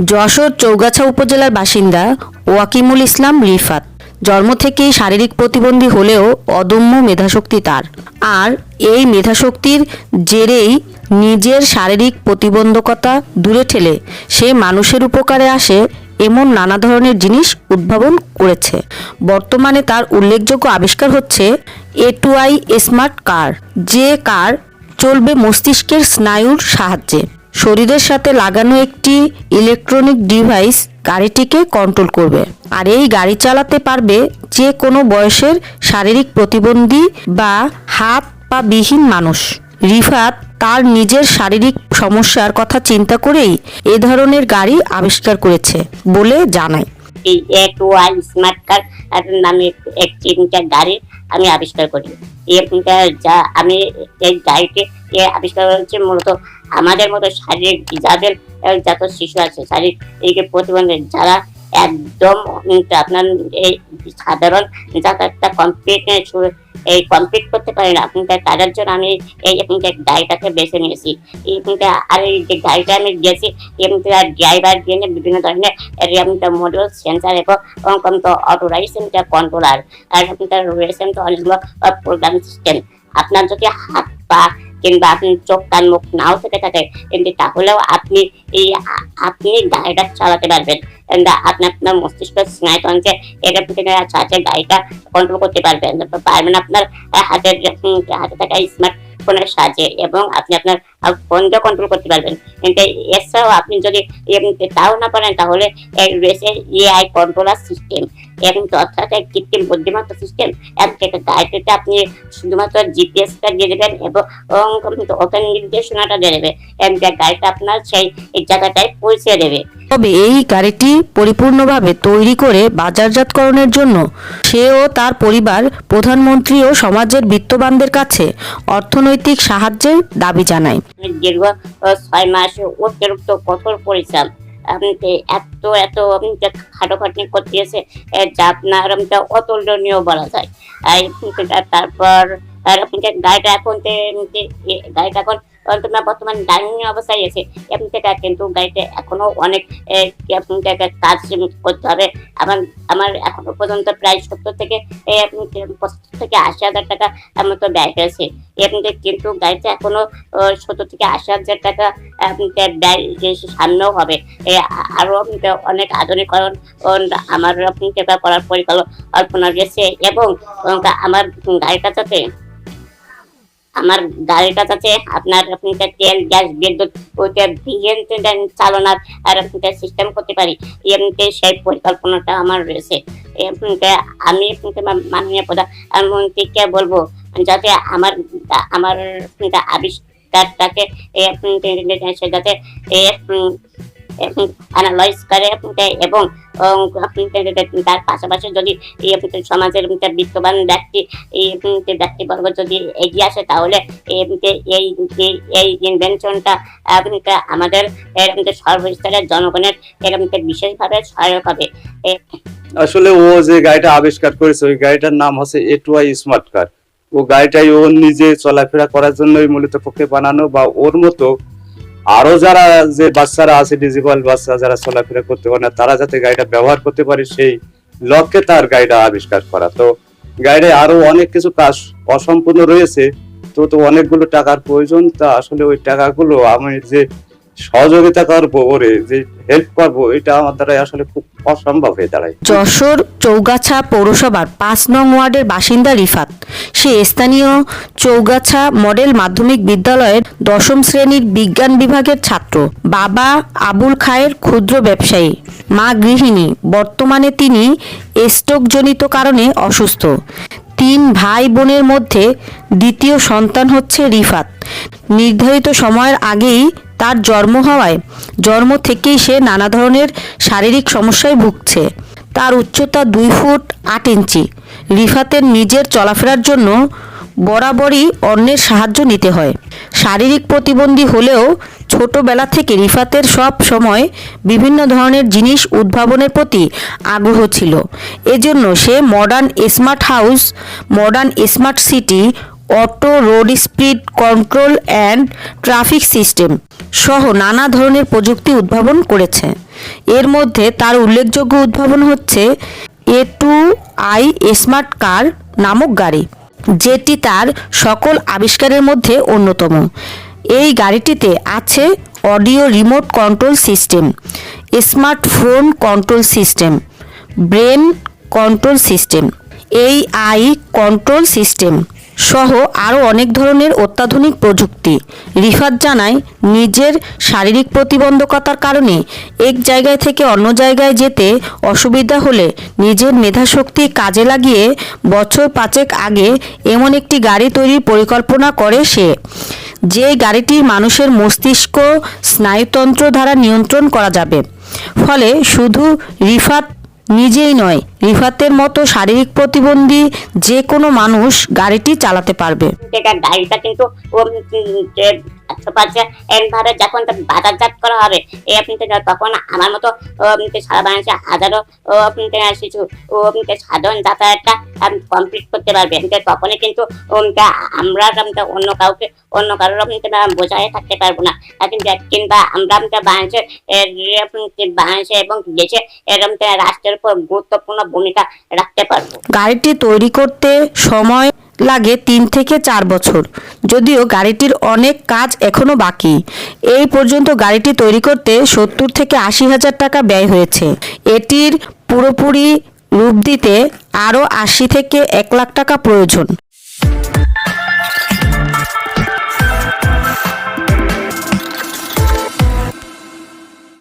যশোর চৌগাছা উপজেলার বাসিন্দা ওয়াকিমুল ইসলাম রিফাত জন্ম থেকেই শারীরিক প্রতিবন্ধী হলেও অদম্য মেধাশক্তি তার। আর এই মেধাশক্তির জেরেই নিজের শারীরিক প্রতিবন্ধকতা দূরে ঠেলে সে মানুষের উপকারে আসে এমন নানা ধরনের জিনিস উদ্ভাবন করেছে। বর্তমানে তার উল্লেখযোগ্য আবিষ্কার হচ্ছে A2I স্মার্ট কার, যে কার চলবে মস্তিষ্কের স্নায়ুর সাহায্যে। শরীরের সাথে লাগানো একটি ইলেকট্রনিক ডিভাইস গাড়িটিকে কন্ট্রোল করবে, আর এই গাড়ি চালাতে পারবে যে কোনো বয়সের শারীরিক প্রতিবন্ধী বা হাত পা বিহীন মানুষ। রিফাত তার নিজের শারীরিক সমস্যার কথা চিন্তা করেই এ ধরনের গাড়ি আবিষ্কার করেছে বলে জানায়। এই A2I স্মার্ট কার নামে একটি গাড়ি আমি আবিষ্কার করি। যা আমি এই গাড়িটি আবিষ্কার করেছি মূলত আমাদের মতো শারীরিক যাদের যত শিশু আছে শারীরিক এই প্রতিবন্ধী যারা একদম আপনার এই সাধারণ যাতায়াতটা কমপ্লিট করতে পারে না, তাদের জন্য আমি এই গাড়িটাকে বেছে নিয়েছি। আর এই যে গাড়িটা আমি গেছি ড্রাইভার দিয়ে বিভিন্ন ধরনের মডিউল সেন্সার এবং অটোরাইজ কন্ট্রোলার আর রয়েছে অনেকগুলো প্রোগ্রাম সিস্টেম। আপনার যদি হাত পা কিংবা আপনি চোখ কান মুখ নাও থেকে থাকে কিন্তু তাহলেও আপনি গাড়িটা চালাতে পারবেন। আপনার মস্তিষ্ক স্নায়ুতন্ত্রে এটা সাহায্যে গাড়িটা কন্ট্রোল করতে পারবেন আপনার হাতে থাকা স্মার্ট ফোনের সাহায্যে, এবং আপনি আপনার ফোনকে কন্ট্রোল করতে পারবেন। কিন্তু এছাড়াও আপনি যদি তাও না পারেন তাহলে রয়েছে AI কন্ট্রোলার সিস্টেম অর্থাৎ কৃত্রিম বুদ্ধিমত্তা সিস্টেম। গাড়িটিতে আপনি শুধুমাত্র জিপিএসটা দিয়ে দেবেন এবং ওখানে নির্দেশনাটা দিয়ে দেবে, গাড়িটা আপনার সেই জায়গাটায় পৌঁছে দেবে। তবে এই গাড়িটি পরিপূর্ণভাবে তৈরি করে বাজারজাতকরণের জন্য সে ও তার পরিবার প্রধানমন্ত্রী ও সমাজের বিত্তবানদের কাছে অর্থনৈতিক সাহায্যের দাবি জানায়। দীর্ঘ 6 মাস অতিরিক্ত কঠোর পরিশ্রম এত খাটোখাটনি করতেছে যা আপনার অতুলনীয় বলা যায়। তারপর গাড়িটা এখন বর্তমান ডাইনিং অবস্থায় আছে কিন্তু গাড়িতে এখনো অনেক কাজ করতে হবে। আমার এখনো পর্যন্ত প্রায় 70 থেকে 80,000 টাকা মতো ব্যয় হয়েছে, কিন্তু গাড়িতে এখনো 70 থেকে 80,000 টাকা ব্যয় সামনেও হবে। আরো অনেক আধুনিকরণ আমার করার পরিকল্পনা রয়েছে এবং আমার গাড়িটা যাতে আপনার তেল গ্যাস বিদ্যুৎ চালনার আর সিস্টেম করতে পারি সেই পরিকল্পনাটা আমার রয়েছে। আমি মাননীয় প্রধানমন্ত্রীকে বলবো যাতে আমার আবিষ্কারটাকে যাতে অ্যানালাইজ করে এবং তার পাশাপাশি যদি সমাজের বিত্তবান ব্যক্তিবর্গ যদি এগিয়ে আসে তাহলে এই ইনভেনশনটা আমাদের সর্বস্তরের জনগণের বিশেষভাবে সহায়ক হবে। আসলে ও যে গাড়িটা আবিষ্কার করেছে ওই গাড়িটার নাম হচ্ছে A2I স্মার্ট কার। ও গাড়িটাই ও নিজে চলাফেরা করার জন্যই মূলত পক্ষে বানানো, বা ওর মতো আরো যারা যে বাচ্চারা আছে ডিজিটাল বাচ্চা যারা চলাফেরা করতে পারে না তারা যাতে গাড়িটা ব্যবহার করতে পারে সেই লক্ষ্যে তার গাড়িটা আবিষ্কার করা। তো গাড়িটায় আরো অনেক কিছু কাজ অসম্পূর্ণ রয়েছে, তো অনেকগুলো টাকার প্রয়োজন। তা আসলে ওই টাকাগুলো আমি যে সহযোগিতা করবো ওরে যে হেল্প করবো এটা আমার দ্বারা আসলে খুব অসম্ভব হয়ে দাঁড়ায়। যশোর চৌগাছা পৌরসভার 5 নং ওয়ার্ডের বাসিন্দা রিফাত সে স্থানীয় চৌগাছা মডেল মাধ্যমিক বিদ্যালয়ের 10ম শ্রেণীর বিজ্ঞান বিভাগের ছাত্র। বাবা আবুল খায়ের ক্ষুদ্র ব্যবসায়ী, মা গৃহিণী। বর্তমানে তিনি স্ট্রোকজনিত কারণে অসুস্থ। 3 ভাই বোনের মধ্যে দ্বিতীয় সন্তান হচ্ছে রিফাত। নির্ধারিত সময়ের আগেই তার জন্ম হওয়ায় জন্ম থেকেই সে নানা ধরনের শারীরিক সমস্যায় ভুগছে। তার উচ্চতা 2 ফুট 8 ইঞ্চি। রিফাতের নিজের চলাফেরার জন্য বরাবরই অন্যের সাহায্য নিতে হয়। শারীরিক প্রতিবন্ধী হলেও ছোটবেলা থেকে রিফাতের সব সময় বিভিন্ন ধরনের জিনিস উদ্ভাবনের প্রতি আগ্রহ ছিল। এজন্য সে modern smart house, modern smart city ও auto road speed control and traffic system সহ নানা ধরনের প্রযুক্তি উদ্ভাবন করেছে। এর মধ্যে তার উল্লেখযোগ্য উদ্ভাবন হচ্ছে A2i স্মার্ট কার নামক গাড়ি, যেটি তার সকল আবিষ্কারের মধ্যে অন্যতম। এই গাড়িটিতে আছে audio remote control system, smartphone control system, brain control system, AI control system সহ আরও অনেক ধরনের অত্যাধুনিক প্রযুক্তি। রিফাত জানায়, নিজের শারীরিক প্রতিবন্ধকতার কারণে এক জায়গায় থেকে অন্য জায়গায় যেতে অসুবিধা হলে নিজের মেধাশক্তি কাজে লাগিয়ে বছর 5 আগে এমন একটি গাড়ি তৈরির পরিকল্পনা করে সে, যে গাড়িটি মানুষের মস্তিষ্ক স্নায়ুতন্ত্র দ্বারা নিয়ন্ত্রণ করা যাবে। ফলে শুধু রিফাত নিজেই নয়, রিফাতের মতো শারীরিক প্রতিবন্ধী যে কোনো মানুষ গাড়িটি চালাতে পারবে। গাড়িটা কিন্তু যে এভাবে যখন বাজারজাত করা হবে তখন আমার মতো সারা বাংলাদেশে হাজারো শিশু সাধারণ যাতায়াতটা কমপ্লিট করতে পারবে। তখনই কিন্তু আমরা অন্য কারোর বোঝায় থাকতে পারবো না। কিংবা আমরা বাংলাদেশে এবং দেশে এরকম রাষ্ট্রের উপর গুরুত্বপূর্ণ ভূমিকা রাখতে পারবো। গাড়িটি তৈরি করতে সময় লাগে 3 থেকে 4 বছর, যদিও গাড়িটির অনেক কাজ এখনো বাকি। এই পর্যন্ত গাড়িটি তৈরি করতে 70 থেকে 80 হাজার টাকা ব্যয় হয়েছে। এটির পুরোপুরি রূপ দিতে আরও 80 থেকে 1 লাখ টাকা প্রয়োজন।